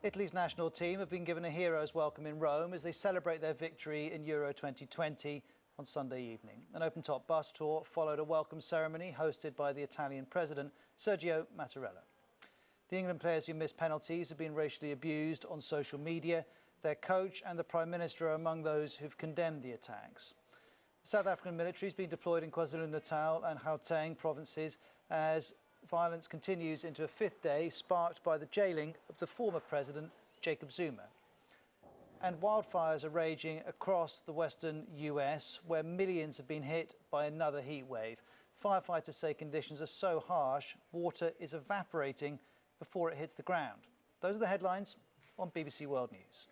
Italy's national team have been given a hero's welcome in Rome as they celebrate their victory in Euro 2020 on Sunday evening. An open-top bus tour followed a welcome ceremony hosted by the Italian president, Sergio Mattarella. The England players who missed penalties have been racially abused on social media. Their coach and the Prime Minister are among those who've condemned the attacks. The South African military has been deployed in KwaZulu-Natal and Gauteng provinces as violence continues into a fifth day, sparked by the jailing of the former president, Jacob Zuma. And wildfires are raging across the western US, where millions have been hit by another heat wave. Firefighters say conditions are so harsh, water is evaporating before it hits the ground. Those are the headlines on BBC World News.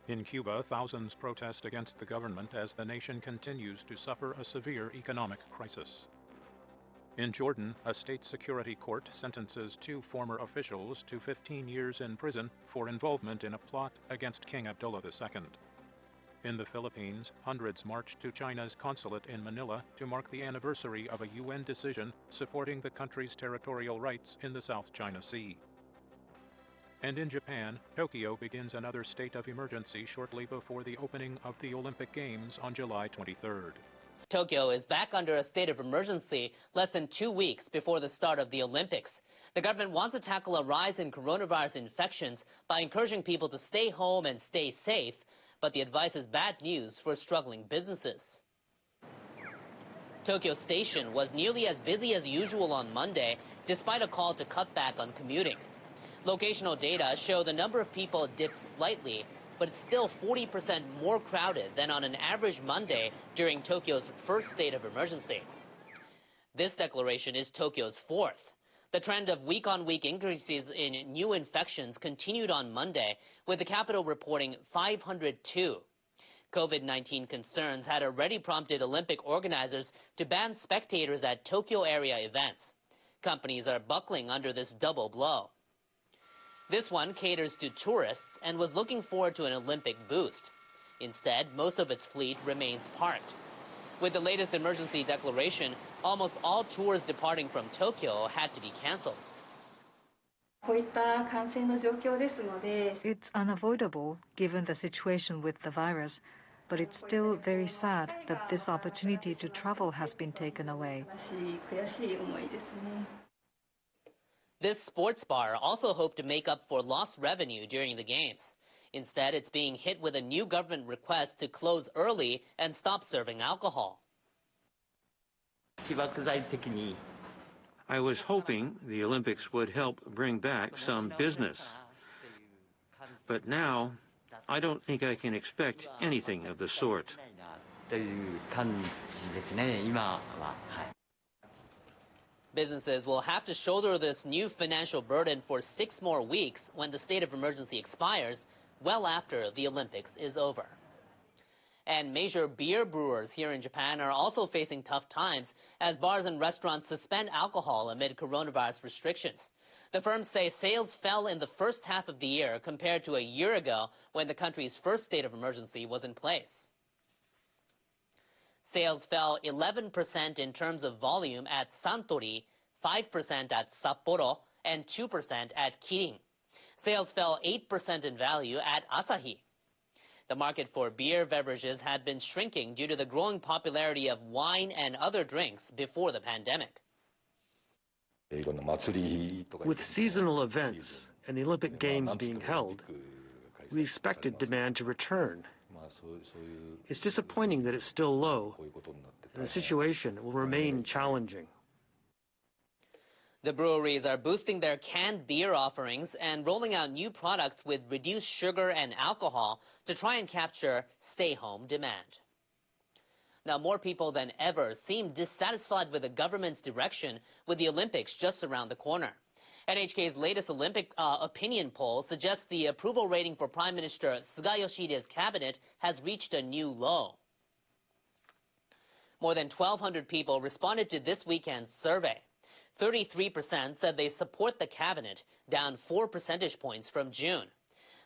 In Cuba, thousands protest against the government as the nation continues to suffer a severe economic crisis. In Jordan, a state security court sentences 2 former officials to 15 years in prison for involvement in a plot against King Abdullah II. In the Philippines, hundreds marched to China's consulate in Manila to mark the anniversary of a UN decision supporting the country's territorial rights in the South China Sea. And in Japan, Tokyo begins another state of emergency shortly before the opening of the Olympic Games on July 23rd. Tokyo is back under a state of emergency less than 2 weeks before the start of the Olympics. The government wants to tackle a rise in coronavirus infections by encouraging people to stay home and stay safe, but the advice is bad news for struggling businesses. Tokyo Station was nearly as busy as usual on Monday, despite a call to cut back on commuting. Locational data show the number of people dipped slightly, but it's still 40% more crowded than on an average Monday during Tokyo's first state of emergency. This declaration is Tokyo's 4th. The trend of week-on-week increases in new infections continued on Monday, with the capital reporting 502. COVID-19 concerns had already prompted Olympic organizers to ban spectators at Tokyo area events. Companies are buckling under this double blow. This one caters to tourists and was looking forward to an Olympic boost. Instead, most of its fleet remains parked. With the latest emergency declaration, almost all tours departing from Tokyo had to be canceled. It's unavoidable given the situation with the virus, but it's still very sad that this opportunity to travel has been taken away. This sports bar also hoped to make up for lost revenue during the games. Instead, it's being hit with a new government request to close early and stop serving alcohol. I was hoping the Olympics would help bring back some business. But now, I don't think I can expect anything of the sort. Businesses will have to shoulder this new financial burden for 6 more weeks when the state of emergency expires, well after the Olympics is over. And major beer brewers here in Japan are also facing tough times as bars and restaurants suspend alcohol amid coronavirus restrictions. The firms say sales fell in the first half of the year compared to a year ago when the country's first state of emergency was in place. Sales fell 11% in terms of volume at Suntory, 5% at Sapporo, and 2% at Kirin. Sales fell 8% in value at Asahi. The market for beer beverages had been shrinking due to the growing popularity of wine and other drinks before the pandemic. With seasonal events and the Olympic Games being held, we expected demand to return. It's disappointing that it's still low, and the situation will remain challenging. The breweries are boosting their canned beer offerings and rolling out new products with reduced sugar and alcohol to try and capture stay-home demand. Now, more people than ever seem dissatisfied with the government's direction with the Olympics just around the corner. NHK's latest Olympic opinion poll suggests the approval rating for Prime Minister Suga Yoshida's cabinet has reached a new low. More than 1,200 people responded to this weekend's survey. 33% said they support the cabinet, down 4 percentage points from June.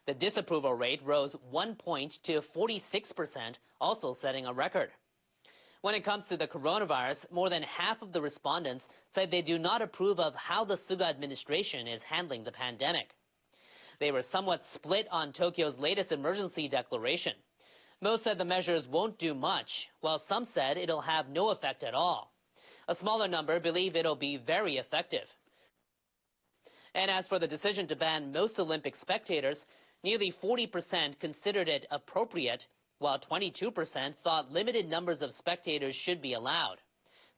The disapproval rate rose 1 point to 46%, also setting a record. When it comes to the coronavirus, more than half of the respondents said they do not approve of how the Suga administration is handling the pandemic. They were somewhat split on Tokyo's latest emergency declaration. Most said the measures won't do much, while some said it'll have no effect at all. A smaller number believe it'll be very effective. And as for the decision to ban most Olympic spectators, nearly 40% considered it appropriate, while 22% thought limited numbers of spectators should be allowed.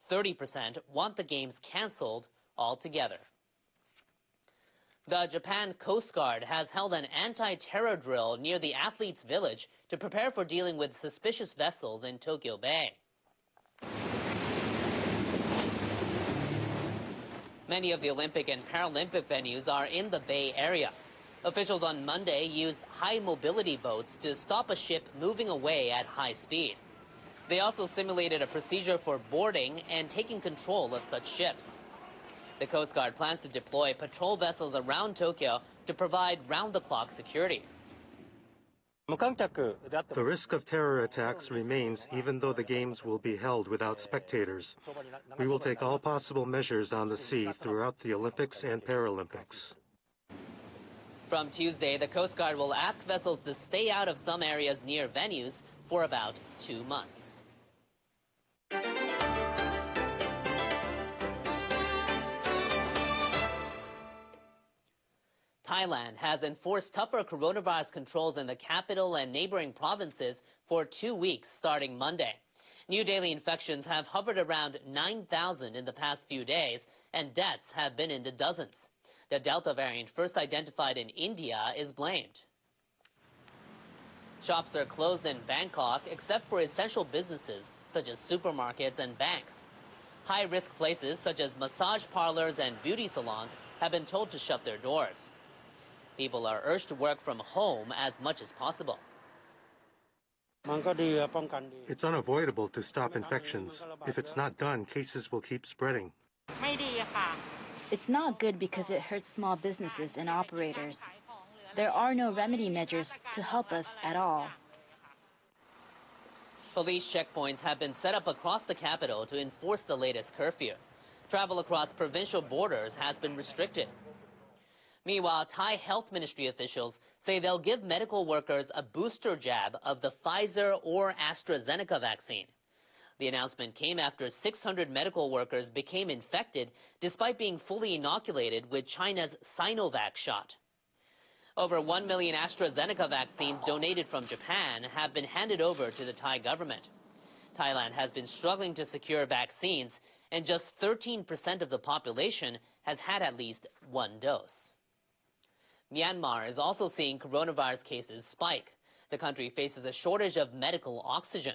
30% want the games canceled altogether. The Japan Coast Guard has held an anti-terror drill near the athletes' village to prepare for dealing with suspicious vessels in Tokyo Bay. Many of the Olympic and Paralympic venues are in the Bay Area. Officials on Monday used high-mobility boats to stop a ship moving away at high speed. They also simulated a procedure for boarding and taking control of such ships. The Coast Guard plans to deploy patrol vessels around Tokyo to provide round-the-clock security. The risk of terror attacks remains even though the games will be held without spectators. We will take all possible measures on the sea throughout the Olympics and Paralympics. From Tuesday, the Coast Guard will ask vessels to stay out of some areas near venues for about 2 months. Thailand has enforced tougher coronavirus controls in the capital and neighboring provinces for 2 weeks starting Monday. New daily infections have hovered around 9,000 in the past few days, and deaths have been in the dozens. The Delta variant, first identified in India, is blamed. Shops are closed in Bangkok except for essential businesses such as supermarkets and banks. High-risk places such as massage parlors and beauty salons have been told to shut their doors. People are urged to work from home as much as possible. It's unavoidable to stop infections. If it's not done, cases will keep spreading. It's not good because it hurts small businesses and operators. There are no remedy measures to help us at all. Police checkpoints have been set up across the capital to enforce the latest curfew. Travel across provincial borders has been restricted. Meanwhile, Thai Health Ministry officials say they'll give medical workers a booster jab of the Pfizer or AstraZeneca vaccine. The announcement came after 600 medical workers became infected despite being fully inoculated with China's Sinovac shot. Over 1 million AstraZeneca vaccines donated from Japan have been handed over to the Thai government. Thailand has been struggling to secure vaccines, and just 13% of the population has had at least one dose. Myanmar is also seeing coronavirus cases spike. The country faces a shortage of medical oxygen.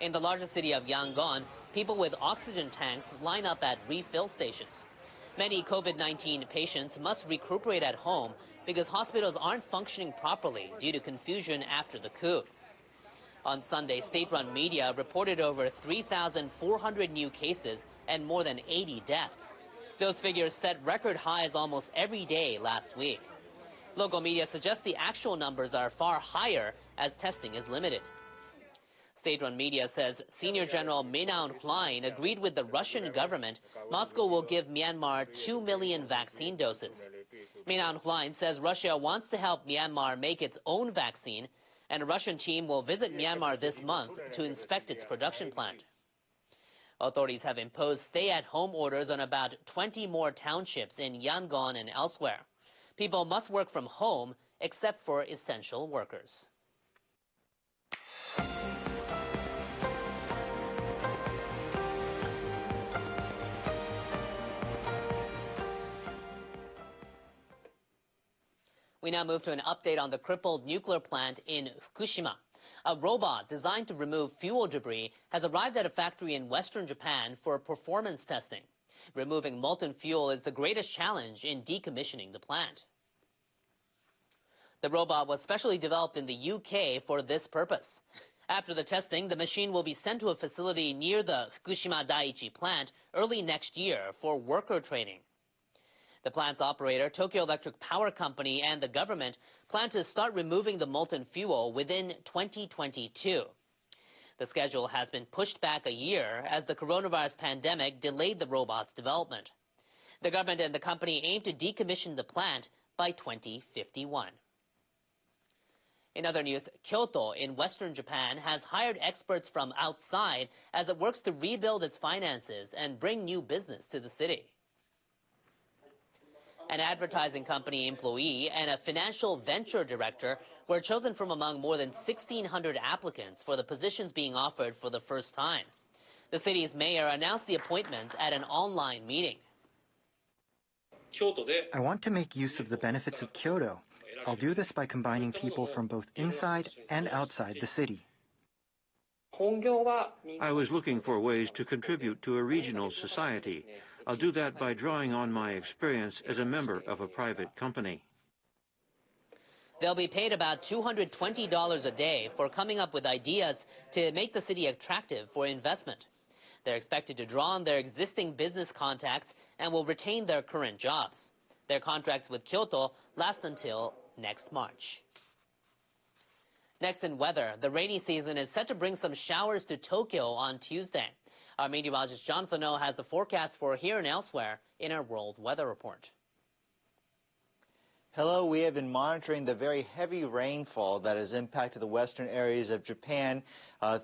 In the largest city of Yangon, people with oxygen tanks line up at refill stations. Many COVID-19 patients must recuperate at home because hospitals aren't functioning properly due to confusion after the coup. On Sunday, state-run media reported over 3,400 new cases and more than 80 deaths. Those figures set record highs almost every day last week. Local media suggest the actual numbers are far higher as testing is limited. State-run media says Senior General Min Aung Hlaing agreed with the Russian government Moscow will give Myanmar 2 million vaccine doses. Min Aung Hlaing says Russia wants to help Myanmar make its own vaccine, and a Russian team will visit Myanmar this month to inspect its production plant. Authorities have imposed stay-at-home orders on about 20 more townships in Yangon and elsewhere. People must work from home except for essential workers. We now move to an update on the crippled nuclear plant in Fukushima. A robot designed to remove fuel debris has arrived at a factory in western Japan for performance testing. Removing molten fuel is the greatest challenge in decommissioning the plant. The robot was specially developed in the UK for this purpose. After the testing, the machine will be sent to a facility near the Fukushima Daiichi plant early next year for worker training. The plant's operator, Tokyo Electric Power Company, and the government plan to start removing the molten fuel within 2022. The schedule has been pushed back a year as the coronavirus pandemic delayed the robot's development. The government and the company aim to decommission the plant by 2051. In other news, Kyoto in western Japan has hired experts from outside as it works to rebuild its finances and bring new business to the city. An advertising company employee and a financial venture director were chosen from among more than 1,600 applicants for the positions being offered for the first time. The city's mayor announced the appointments at an online meeting. I want to make use of the benefits of Kyoto. I'll do this by combining people from both inside and outside the city. I was looking for ways to contribute to a regional society. I'll do that by drawing on my experience as a member of a private company. They'll be paid about $220 a day for coming up with ideas to make the city attractive for investment. They're expected to draw on their existing business contacts and will retain their current jobs. Their contracts with Kyoto last until next March. Next in weather, the rainy season is set to bring some showers to Tokyo on Tuesday. Our meteorologist Jonathan Oh has the forecast for here and elsewhere in our World Weather Report. Hello, we have been monitoring the very heavy rainfall that has impacted the western areas of Japan.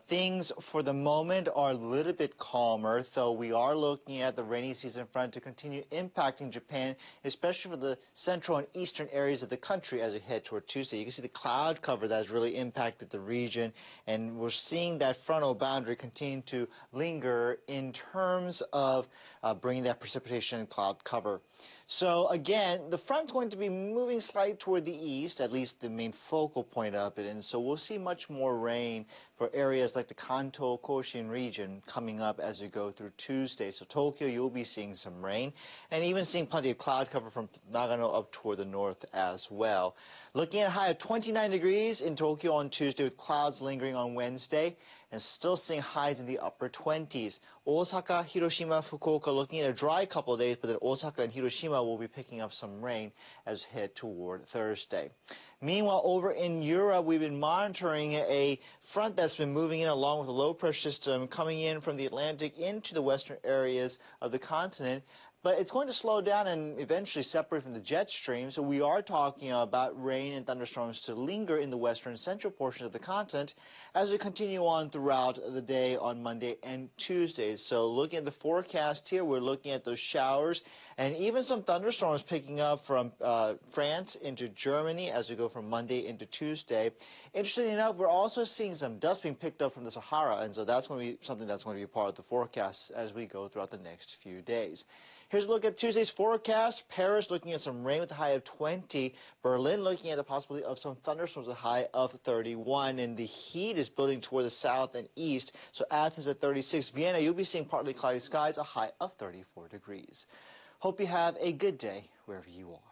Things for the moment are a little bit calmer, though we are looking at the rainy season front to continue impacting Japan, especially for the central and eastern areas of the country as we head toward Tuesday. You can see the cloud cover that has really impacted the region, and we're seeing that frontal boundary continue to linger in terms of bringing that precipitation and cloud cover. So again, the front's going to be moving slightly toward the east, at least the main focal point of it, and so we'll see much more rain for areas like the Kanto Koshin region coming up as we go through Tuesday. So Tokyo, you'll be seeing some rain, and even seeing plenty of cloud cover from Nagano up toward the north as well. Looking at a high of 29 degrees in Tokyo on Tuesday with clouds lingering on Wednesday, and still seeing highs in the upper 20s. Osaka, Hiroshima, Fukuoka looking at a dry couple of days, but then Osaka and Hiroshima will be picking up some rain as we head toward Thursday. Meanwhile, over in Europe, we've been monitoring a front that's been moving in along with a low-pressure system coming in from the Atlantic into the western areas of the continent. But it's going to slow down and eventually separate from the jet stream, so we are talking about rain and thunderstorms to linger in the western and central portions of the continent as we continue on throughout the day on Monday and Tuesday. So looking at the forecast here, we're looking at those showers and even some thunderstorms picking up from France into Germany as we go from Monday into Tuesday. Interestingly enough, we're also seeing some dust being picked up from the Sahara, and so that's going to be something that's going to be part of the forecast as we go throughout the next few days. Here's a look at Tuesday's forecast. Paris looking at some rain with a high of 20. Berlin looking at the possibility of some thunderstorms with a high of 31. And the heat is building toward the south and east. So Athens at 36. Vienna, you'll be seeing partly cloudy skies, a high of 34 degrees. Hope you have a good day wherever you are.